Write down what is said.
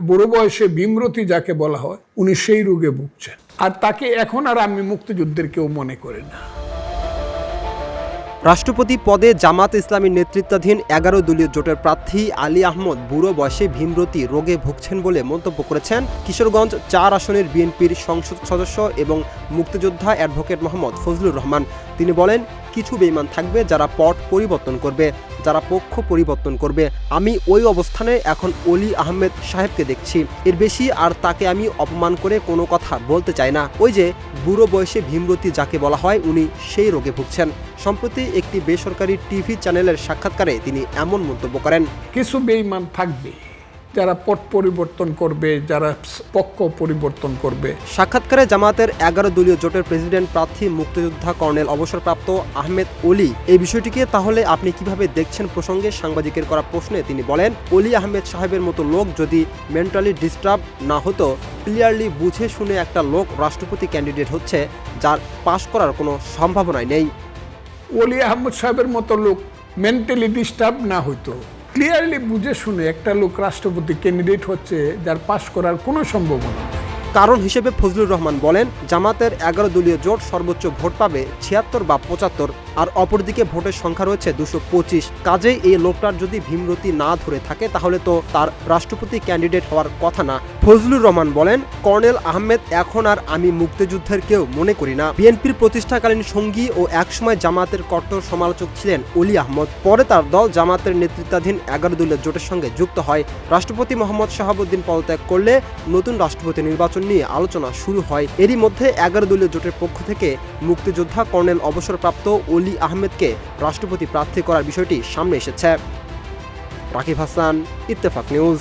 বুড়ো বয়সে ভীমরতি যাকে বলা হয় উনি সেই রোগে ভুগছেন, আর তাকে এখন আর আমি মুক্তিযুদ্ধের কেউ মনে করি না। রাষ্ট্রপতি পদে জামাত ইসলামীর নেতৃত্বাধীন 11 দলীয় জোটের প্রার্থী আলী আহমদ বুড়ো বয়সে ভীমরতি রোগে ভুগছেন বলে মন্তব্য করেছেন কিশোরগঞ্জ 4 আসনের বিএনপির সংসদ সদস্য এবং মুক্তিযোদ্ধা অ্যাডভোকেট মোহাম্মদ ফজলুর রহমান। তিনি বলেন, কিছু বেঈমান থাকবে যারা পট পরিবর্তন করবে, যারা পক্ষ পরিবর্তন করবে। আমি ওই অবস্থানে এখন অলি আহমেদ সাহেবকে দেখছি, এর বেশি আর তাকে আমি অপমান করে কোনো কথা বলতে চাই না। ওই যে বুড়ো বয়সে ভীমরতি যাকে বলা হয় উনি সেই রোগে ভুগছেন। সম্প্রতি একটি বেসরকারি টিভি চ্যানেলের সাক্ষাৎকারে তিনি এমন মন্তব্য করেন। কিছু বেঈমান থাকবে যারা পট পরিবর্তন করবে, যারা পক্ষ পরিবর্তন করবে। সাক্ষাৎকারে জামাতের 11 দলীয় জোটের প্রেসিডেন্ট প্রার্থী মুক্তিযোদ্ধা কর্নেল অবসরপ্রাপ্ত আহমেদ অলি এই বিষয়টিকে তাহলে আপনি কিভাবে দেখছেন প্রসঙ্গে সাংবাদিকের করা প্রশ্নে তিনি বলেন, অলি আহমেদ সাহেবের মতো লোক যদি মেন্টালি ডিস্টার্ব না হতো, ক্লিয়ারলি বুঝে শুনে একটা লোক রাষ্ট্রপতি ক্যান্ডিডেট হচ্ছে যার পাশ করার কোনো সম্ভাবনাই নেই। অলি আহমদ সাহেবের মতো লোক মেন্টালি ডিস্টার্ব না হইতো, ক্লিয়ারলি বুঝে শুনে একটা লোক রাষ্ট্রপতি ক্যান্ডিডেট হচ্ছে যার পাশ করার কোনো সম্ভাবনা নেই। কারণ হিসেবে ফজলুর রহমান বলেন, জামাতের 11 দলীয় জোট সর্বোচ্চ ভোট পাবে 76 বা 75, আর অপরদিকে ভোটের সংখ্যা রয়েছে 225। কাজেই এই লোকটার যদি ভীমরতি না ধরে থাকে তাহলে তো তার রাষ্ট্রপতি ক্যান্ডিডেট হওয়ার কথা না। ফজলুর রহমান বলেন, কর্নেল আহমেদ এখন আর আমি মুক্তিযুদ্ধের কেউ মনে করি না। বিএনপির প্রতিষ্ঠাকালীন সঙ্গী ও একসময় জামাতের কট্টর সমালোচক ছিলেন অলি আহমদ। পরে তার দল জামাতের নেতৃত্বাধীন 11 দলীয় জোটের সঙ্গে যুক্ত হয়। রাষ্ট্রপতি মোহাম্মদ শাহাবুদ্দিন পদত্যাগ করলে নতুন রাষ্ট্রপতি নির্বাচন নিয়ে আলোচনা শুরু হয়। এরই মধ্যে 11 দলীয় জোটের পক্ষ থেকে মুক্তিযোদ্ধা কর্নেল অবসরপ্রাপ্ত অলি আহমেদকে রাষ্ট্রপতি প্রার্থী করার বিষয়টি সামনে এসেছে। রাকিব হাসান, ইত্তেফাক নিউজ।